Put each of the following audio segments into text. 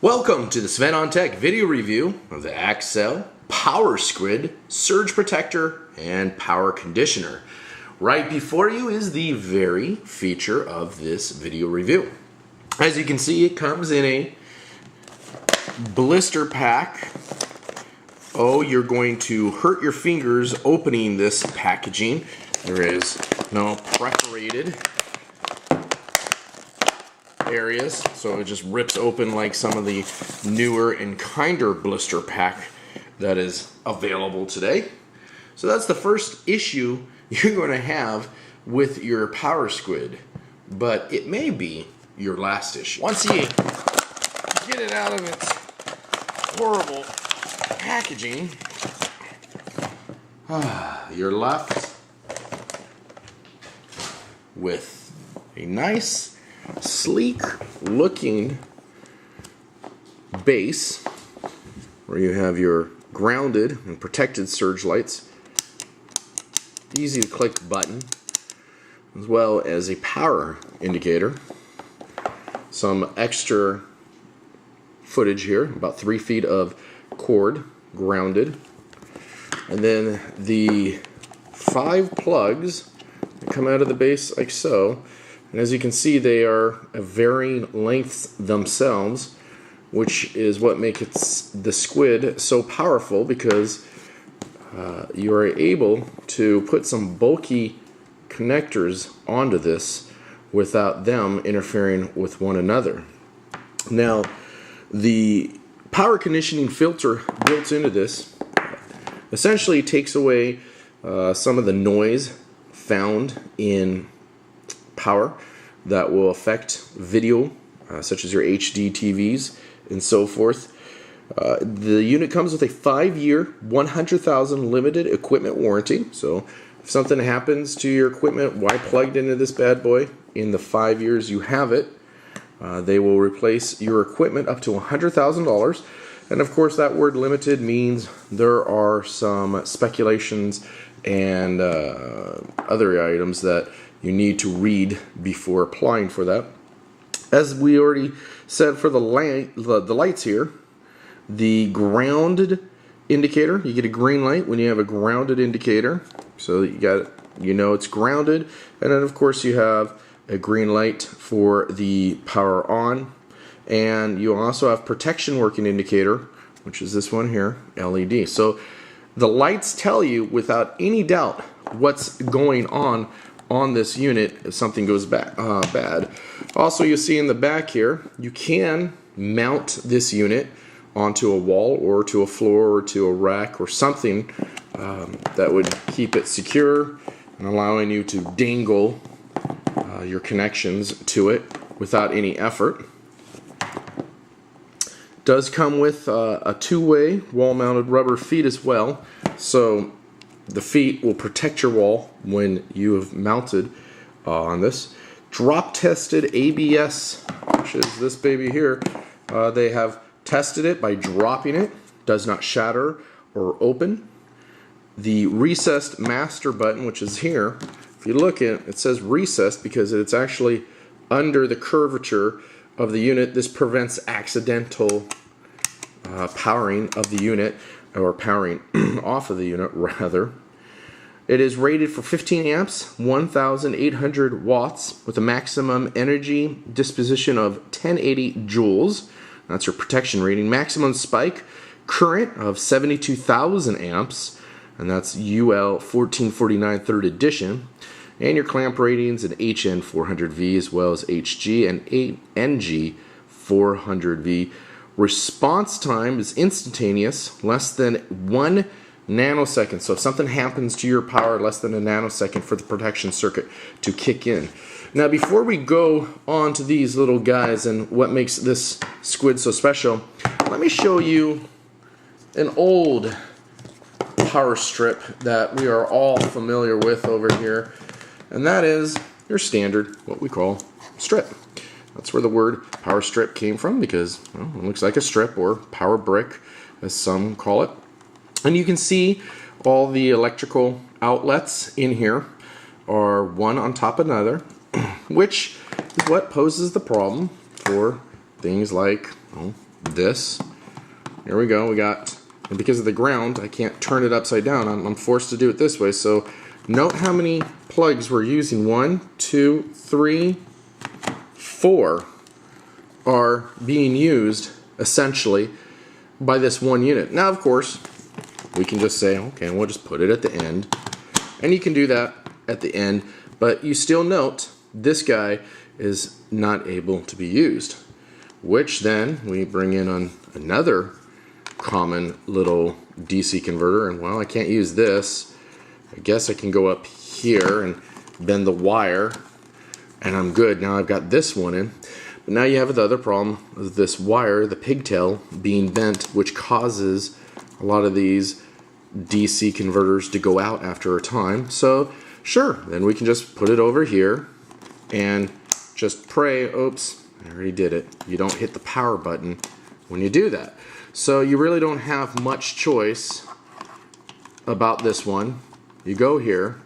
Welcome to the Sven on Tech video review of the Accell PowerSquid Surge Protector and Power Conditioner. Right before you is the very feature of this video review. As you can see, it comes in a blister pack. Oh, you're going to hurt your fingers opening this packaging. There is no perforated areas, so it just rips open like some of the newer and kinder blister pack that is available today. So that's the first issue you're going to have with your PowerSquid, but it may be your last issue. Once you get it out of its horrible packaging, you're left with a nice sleek looking base where you have your grounded and protected surge lights, easy to click button, as well as a power indicator, some extra footage here, about 3 feet of cord grounded, and then the 5 plugs that come out of the base like so. And as you can see, they are of varying lengths themselves, which is what makes the squid so powerful, because you are able to put some bulky connectors onto this without them interfering with one another. Now, the power conditioning filter built into this essentially takes away some of the noise found in power that will affect video, such as your HD TVs and so forth. The unit comes with a 5-year, 100,000 limited equipment warranty. So if something happens to your equipment while plugged into this bad boy, in the 5 years you have it, they will replace your equipment up to $100,000. And of course, that word limited means there are some speculations and other items that you need to read before applying for that. As we already said for the lights here, the grounded indicator, you get a green light when you have a grounded indicator, so you know it's grounded. And then of course you have a green light for the power on, and you also have protection working indicator, which is this one here, LED. So the lights tell you without any doubt what's going on this unit if something goes bad. Also, you'll see in the back here, you can mount this unit onto a wall or to a floor or to a rack or something that would keep it secure and allowing you to dangle your connections to it without any effort. It does come with a 2-way wall-mounted rubber feet as well, so the feet will protect your wall when you have mounted on this. Drop-tested ABS, which is this baby here. They have tested it by dropping it. Does not shatter or open. The recessed master button, which is here, if you look at it, it says recessed because it's actually under the curvature of the unit. This prevents accidental powering of the unit, or powering off of the unit rather. It is rated for 15 amps, 1,800 watts, with a maximum energy disposition of 1080 joules. That's your protection rating. Maximum spike current of 72,000 amps, and that's UL 1449 3rd edition. And your clamp ratings in HN 400V as well as HG and NG 400V. Response time is instantaneous, less than 1 nanosecond. So if something happens to your power, less than a nanosecond for the protection circuit to kick in. Now, before we go on to these little guys and what makes this squid so special, let me show you an old power strip that we are all familiar with over here, and that is your standard, what we call strip. That's where the word power strip came from, because, well, it looks like a strip, or power brick as some call it. And you can see all the electrical outlets in here are one on top of another, which is what poses the problem for things like this. Here we go. We got, and because of the ground, I can't turn it upside down. I'm forced to do it this way. So note how many plugs we're using. 1, 2, 3, 4 are being used essentially by this one unit. Now, of course, we can just say, okay, we'll just put it at the end. And you can do that at the end, but you still note this guy is not able to be used, which then we bring in on another common little DC converter, and well, I can't use this. I guess I can go up here and bend the wire, and I'm good. Now I've got this one in. But now you have the other problem of this wire, the pigtail, being bent, which causes a lot of these DC converters to go out after a time. So sure, then we can just put it over here and just pray, oops, I already did it. You don't hit the power button when you do that. So you really don't have much choice about this one. You go here,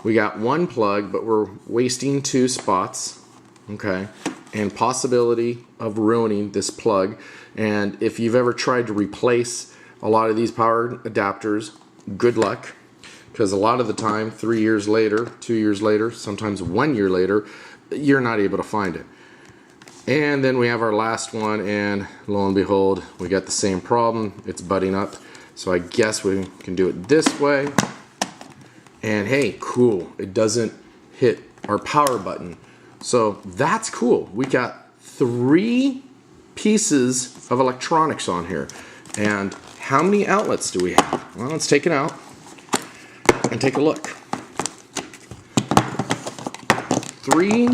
we got one plug, but we're wasting 2 spots, okay, and possibility of ruining this plug. And if you've ever tried to replace a lot of these power adapters, good luck, because a lot of the time, 3 years later, 2 years later, sometimes 1 year later, you're not able to find it. And then we have our last one, and lo and behold, we got the same problem. It's butting up. So I guess we can do it this way. And hey, cool, it doesn't hit our power button. So that's cool. We got 3 pieces of electronics on here. And how many outlets do we have? Well, let's take it out and take a look. 3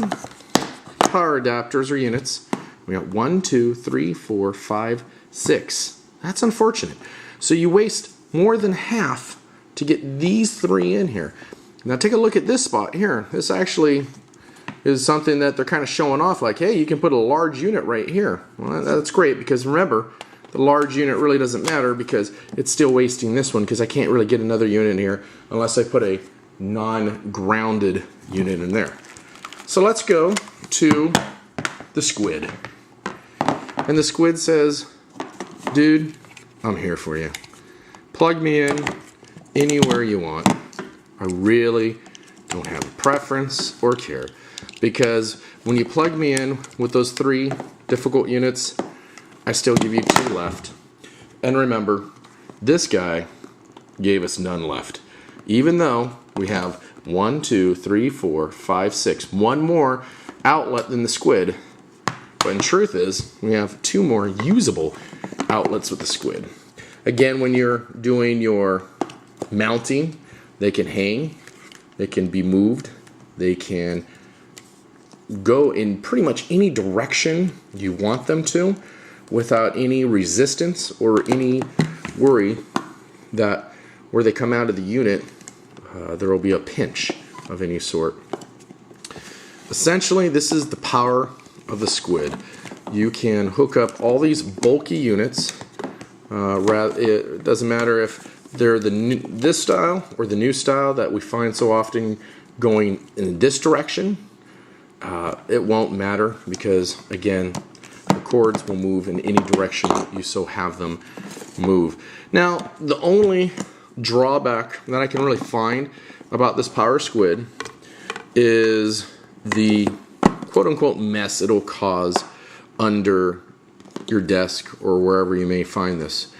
power adapters or units. We got 1, 2, 3, 4, 5, 6. That's unfortunate. So you waste more than half to get these 3 in here. Now take a look at this spot here. This actually is something that they're kind of showing off, like, hey, you can put a large unit right here. Well, that's great, because remember, the large unit really doesn't matter because it's still wasting this one, because I can't really get another unit in here unless I put a non-grounded unit in there. So let's go to the Squid. And the Squid says, dude, I'm here for you. Plug me in anywhere you want. I really don't have a preference or care, because when you plug me in with those 3 difficult units, I still give you 2 left. And remember, this guy gave us none left. Even though we have 1, 2, 3, 4, 5, 6, 1 more outlet than the Squid. But in truth is, we have 2 more usable outlets with the Squid. Again, when you're doing your mounting, they can hang, they can be moved, they can go in pretty much any direction you want them to without any resistance or any worry that where they come out of the unit, there will be a pinch of any sort. Essentially, this is the power of the Squid. You can hook up all these bulky units. It doesn't matter if they're this style or the new style that we find so often going in this direction. It won't matter, because again, the cords will move in any direction you so have them move. Now, the only drawback that I can really find about this PowerSquid is the quote-unquote mess it'll cause under your desk or wherever you may find this.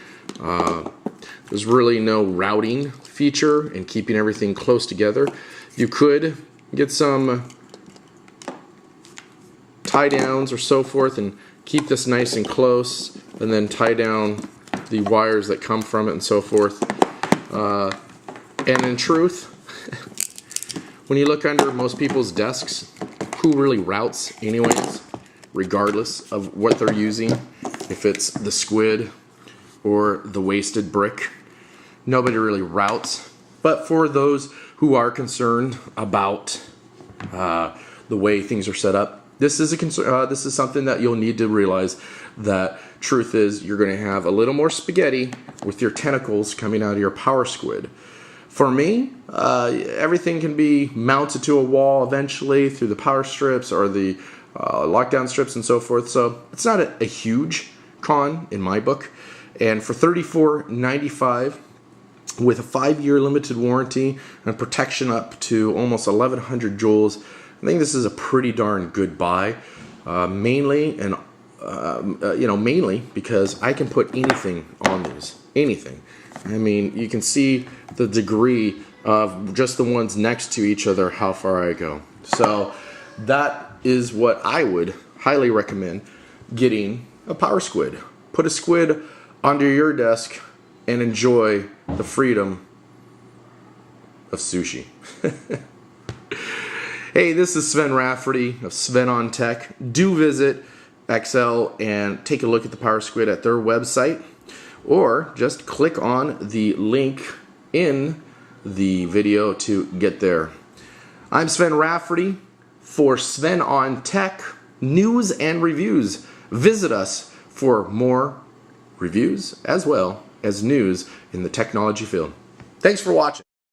There's really no routing feature and keeping everything close together. You could get some tie downs or so forth and keep this nice and close, and then tie down the wires that come from it and so forth. And in truth, when you look under most people's desks, who really routes anyways, regardless of what they're using, if it's the Squid or the wasted brick? Nobody really routes. But for those who are concerned about the way things are set up, this is something that you'll need to realize, that truth is you're going to have a little more spaghetti with your tentacles coming out of your PowerSquid. For me, everything can be mounted to a wall eventually through the power strips or the lockdown strips and so forth, so it's not a huge con in my book. And for $34.95 with a 5-year limited warranty and protection up to almost 1,100 joules, I think this is a pretty darn good buy. Mainly because I can put anything on these. Anything. I mean, you can see the degree of just the ones next to each other, how far I go. So that is what I would highly recommend getting a PowerSquid. Put a squid under your desk and enjoy the freedom of sushi. Hey, this is Sven Rafferty of Sven on Tech. Do visit Accell and take a look at the PowerSquid at their website, or just click on the link in the video to get there. I'm Sven Rafferty for Sven on Tech news and reviews. Visit us for more reviews as well as news in the technology field. Thanks for watching.